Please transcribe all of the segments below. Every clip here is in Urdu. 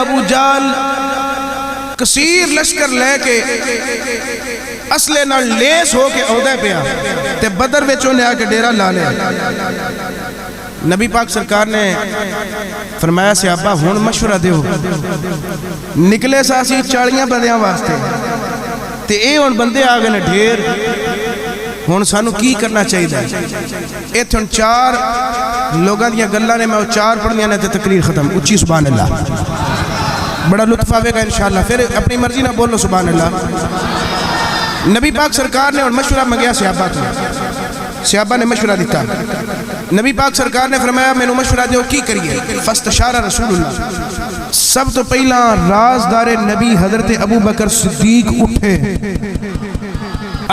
ابو جال کثیر لشکر لے کے اصلے نال لیس ہو کے عہدہ پیا تے بدر وچ اونے آ کے ڈیرا لا لیا۔ نبی پاک سرکار نے فرمایا صحابہ ہن مشورہ دیو، نکلے ساسی 40 بندیاں واسطے تے اے ہن بندے آ گئے نے ڈھیر، ہن سانو کی کرنا چاہیے؟ ایتھے ہن 4 لوگاں دیاں گلاں نے، میں 4 پڑھنیاں نے تے تقریر ختم۔ اچھی سبحان اللہ، بڑا لطف آئے گا انشاءاللہ، پھر اپنی مرضی نہ بولو سبحان اللہ۔ نبی پاک سرکار نے مشورہ منگیا صحابہ کو، صحابہ نے مشورہ دیتا، نبی پاک سرکار نے فرمایا میں نے مشورہ دیو کی کریے؟ فاستشار رسول اللہ، سب تو پہلا رازدار نبی حضرت ابو بکر صدیق اٹھے،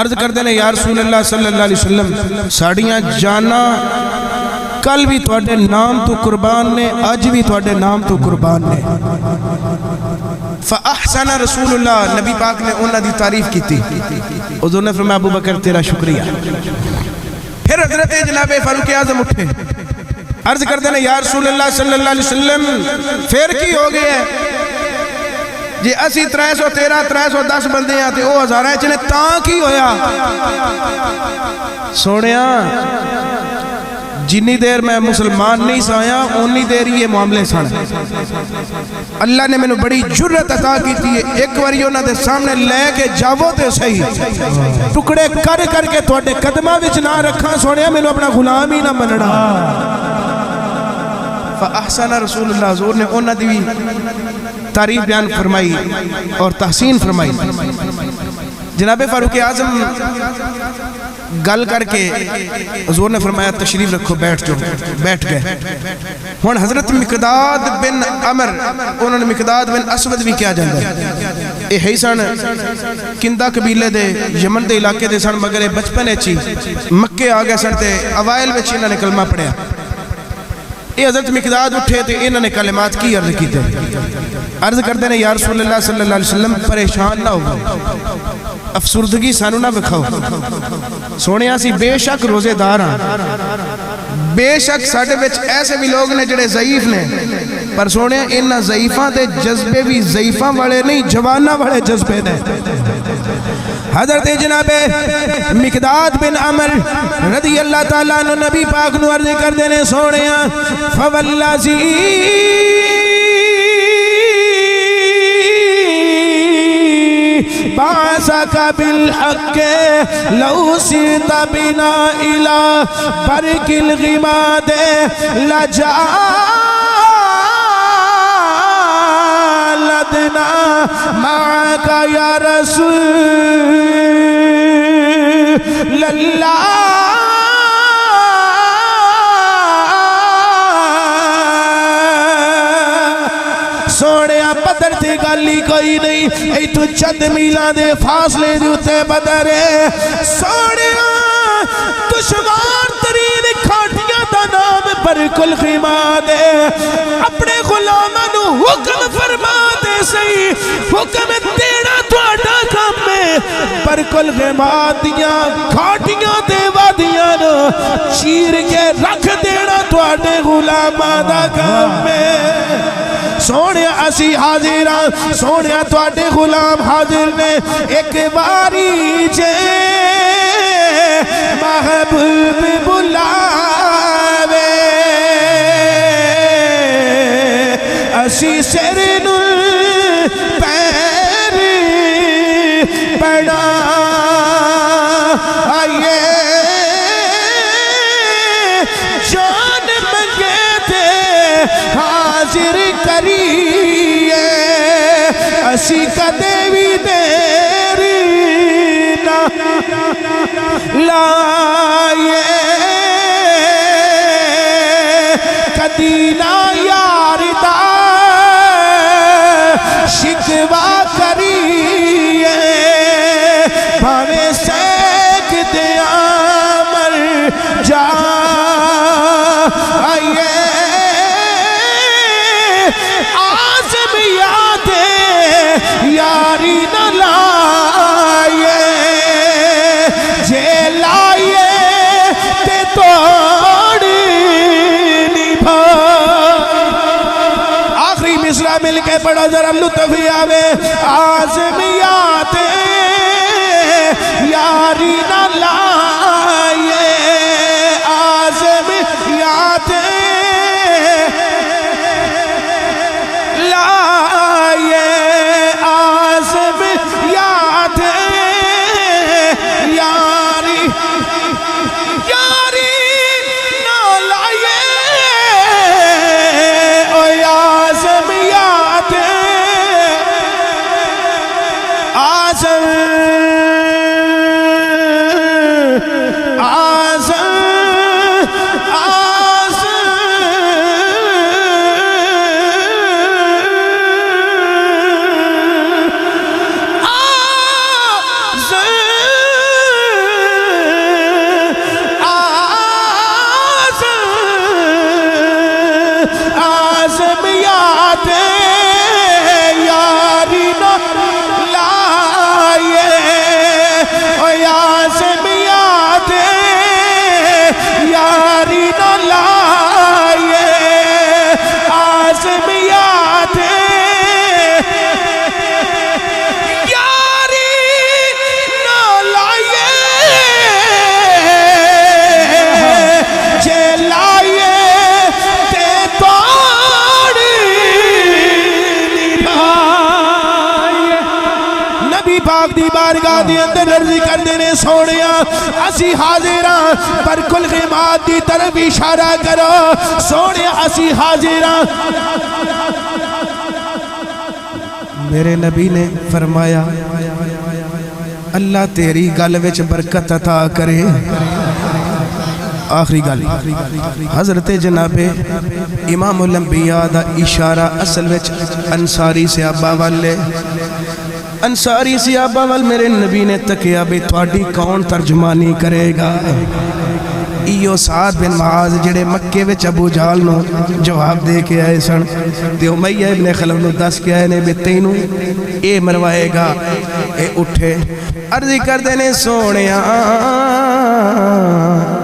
عرض کر دینے یا رسول اللہ صلی اللہ علیہ وسلم ساڑیاں جانا کل بھی تواڈے نام تو قربان نے، آج بھی تواڈے نام تو قربان نے۔ فاحسن رسول اللہ، نبی پاک نے انہاں دی تعریف کی تھی، حضور نے فرمایا ابو بکر تیرا شکریہ۔ پھر حضرت جناب فاروق اعظم اٹھے، عرض کر دینے یا رسول اللہ صلی اللہ علیہ وسلم پھر کی ہو گئے ہے جی اسی 313 310 بندے ہیں تے او ہزاراں چنے تاں کی ہویا؟ سونیا جنی دیر میں مسلمان نہیں سایا انی دیر یہ معاملے سن۔ اللہ نے میں نے بڑی جرت عطا کی تھی، ایک واری انہاں دے سامنے لے کے جاؤ تے صحیح ٹکڑے کر کر کے تواڈے قدماں وچ نہ رکھاں، سونیا میں نے اپنا غلام ہی نہ مننا۔ فاحسن رسول اللہ، حضور نے انہاں دی تعریف بیان فرمائی اور تحسین فرمائی۔ جناب فاروق اعظم گل کر کے حضور نے فرمایا تشریف رکھو، بیٹھ جو، بیٹھ گئے۔ ہن حضرت مقداد بن عمر، انہوں نے مقداد بن اسود بھی کیا جاندہ ہے، اے ہی سن کندہ قبیلے دے یمن دے علاقے دے سن، مگر بچپنے چی مکے آگے سن تے اوائل وچ انہوں نے کلمہ پڑھیا۔ اے حضرت مقداد اٹھے تے انہوں نے کلمات کی عرض کی تے، عرض کرتے ہیں یا رسول اللہ صلی اللہ علیہ وسلم پریشان نہ ہو، افسردگی سانو نہ بکھاؤ، سونے آسی بے شک روزے دار ہیں، بے شک ساڑھے بچ ایسے بھی لوگ نے جڑے ضعیف نے، پر سونے انہا ضعیفاں دے جذبے بھی ضعیفاں والے نہیں جوانہ والے جذبے نے۔ حضرت جناب مقداد بن عمر رضی اللہ تعالیٰ عنہ نبی پاک نو عرض کر دینے سونے فواللذی بعثک بالحق لو سرت بنا الى برق الغماد لجعلنا معك یا رسول اللہ۔ سوڑے بدر تے گالی کوئی نہیں، اے تو چند میلان دے فاصلے دیتے بدر ہے۔ سوڑے دشوار ترین کھاٹیاں دا نام برق الغماد ہے، اپنے غلامانو حکم فرما دے سی، حکم دینا تواڈا کام ہے، برق الغماد دیاں کھاٹیاں دے وادیاں نو چیر کے رکھ دینا تواڈے غلاماں دا کام ہے۔ سونے اسی حاضر ہاں، سونے تواڈے غلام حاضر نے، ایک باری جے محبوب بلاوے اسی سر نل پیر پڑا آئیے جان منگے تھے حاضر کریے اسی کدے بھی دیری نہ لائے کدی نہ یار دا شکوا کریے بھاوے سیک دیا مر جا آئیے آزم یاد یاری نہ لائے جے لائے تے توڑ نبھا ہے بڑا ذرا لطفی آوے آزمیات یاری نہ لائے آزمیات لائے آزمیات یاری یاری نہ لائے او آزمیات آزمیات یاری نہ لائے او آزمیات یاری نہ لائے آزمیات یاری نہ لائے جے لائے تے توڑی نبھائے نبی پاک دی بارگاہ دی اندر عرض کر دینے سونیا اسی حاضراں پر کل غیمات دی طرف اشارہ کرو سونیا اسی حاضراں میرے نبی نے فرمایا اللہ تیری گل وچ برکت عطا کرے آخری گل حضرت جناب امام الانبیاء دا اشارہ اصل وچ انصاری صحابہ والے انصاری صحابہ وال میرے نبی نے تکیا بھی تواڈی کون ترجمانی کرے گا ایو سعد بن معاذ جڑے مکے وچ ابو جہل نو جواب دے کے آئے سن تے امیہ ابن خلف نو دس کے آئے نے بھی تینوں اے مروائے گا اے اٹھے عرضی کر دینے سونیا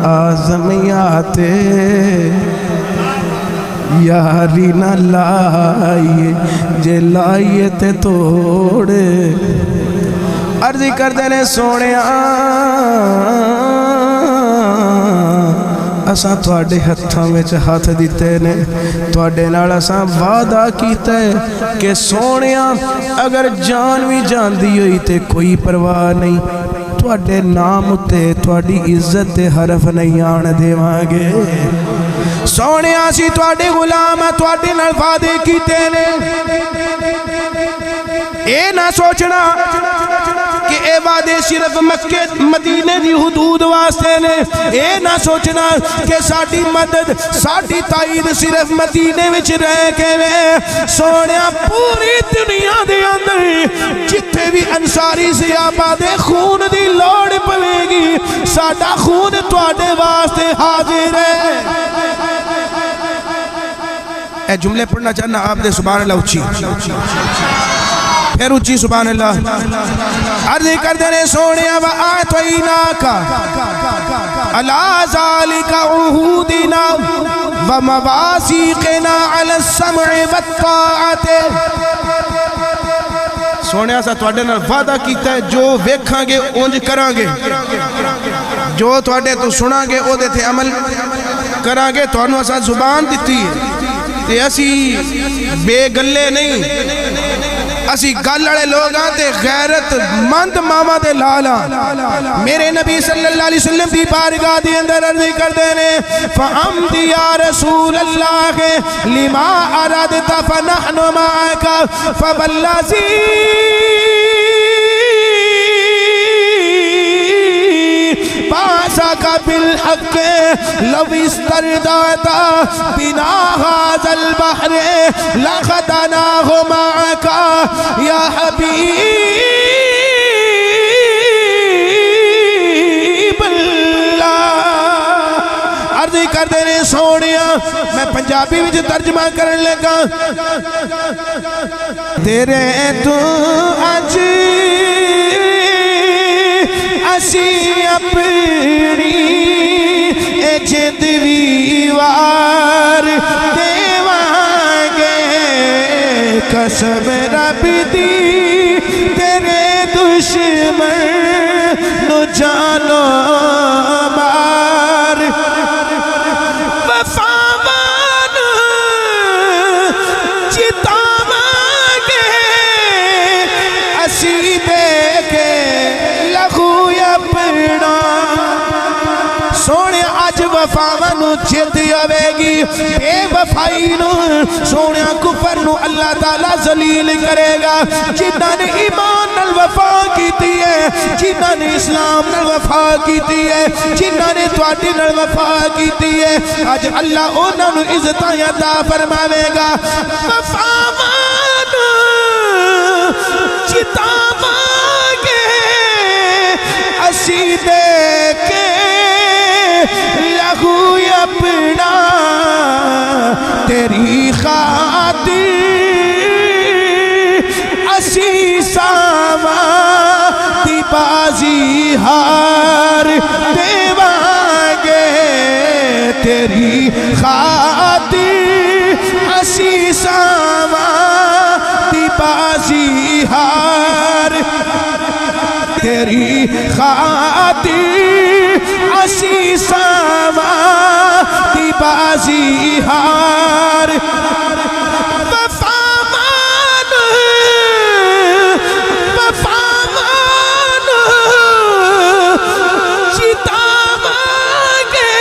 آزمیات یاری نہ لائیے جے لائیے تے توڑے عرضی کر دینے سونیا اساں تواڈے ہتھاں وچ ہاتھ دتے نے تواڈے نال اساں وعدہ کیتا ہے کہ سونیا اگر جان بھی جاندی ہوئی تے کوئی پرواہ نہیں تواڈے نام تے تواڈی عزت دے حرف نہیں آن دیواں گے سونیا سی تواڈے غلام تواڈے نال وعدے کیتے نے اے نہ سوچنا کہ اے وعدے صرف مکہ مدینے دی حدود واسطے نے اے نہ سوچنا کہ ساڈی مدد ساڈی تائید صرف مدینے وچ رہ کے وے سونیا پوری دنیا دے اندر جتھے بھی انصاری صحابہ دے خون دی لوڑ پوے گی ساڈا خون تواڈے واسطے حاضر ہے اے جملے پڑھنا چاہنا آپ دے سبحان اللہ اچھی پھر اچھی سبحان اللہ عرضی کر دینے سونیا وآتویناکا علی ذالک عہودنا ومواثیقنا علی السمع والطاعت سونیا سا تواڈے نال وعدہ کیتا ہے جو ویکھاں گے اونج کراں گے جو تواڈے تو سناں گے او دے تے عمل کراں گے تانوں اساں زبان دتی ہے تے اسی بے گلے نہیں اسی گل والے لوگ ہاں تے غیرت مند ماما دے لالا میرے نبی صلی اللہ علیہ وسلم دی بارگاہ دی اندر عرض کر دینے فَحَمْدِ یا رسول اللہ لما اردت فنحن معاک فبالذی باسك بالحق لو استردعت بنا هذا البحر لخدناه معك يا حبيب الله عرضی کر دینے سونیا میں پنجابی وچ ترجمہ کرن لگا تیرے تو اج اسی اپنی جدوی وار دیوانگے قسم رب دی تیرے دشمن نو جانو مار وفاوان جتاواں گے اسی دے کے لہو اپنا سونے اج وفاواں نو جت آوے گی بے وفائی نو سونے کفر نو اللہ تعالیٰ ذلیل کرے گا جنہاں نے ایمان نال وفا کیتی ہے جنہاں نے اسلام نال وفا کیتی ہے جنہاں نے تواڈے نال وفا کیتی ہے اج اللہ انہاں نو عزتاں عطا فرماوے گا وفاواں جتاواں گے اسی دے کے لہو اپنا تیری خاطر اسی ساواں دی بازی ہار دیواں گے تیری خاطر اسی ساواں دی بازی ہار تیری خاطر اسی ساواں دی بازی ہار وفاوان وفاوان جتاواں گے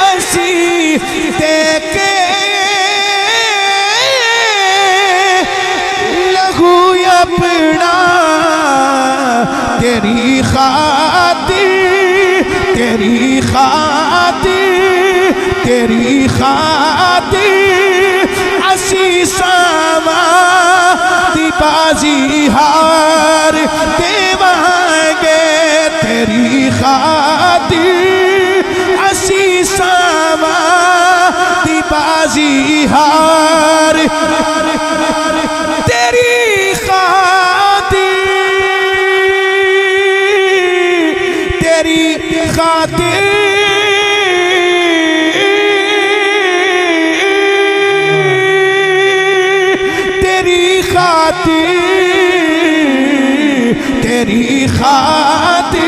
اسی دے کے لہو اپنا تیری خاطر تیری خاطر تیری خاطر اسی ساواں دی بازی ہار دیواں گے تیری خاطر اسی ساواں دی بازی ہار تیری خاطر تیری خاطر تیری خاطر تیری خاطر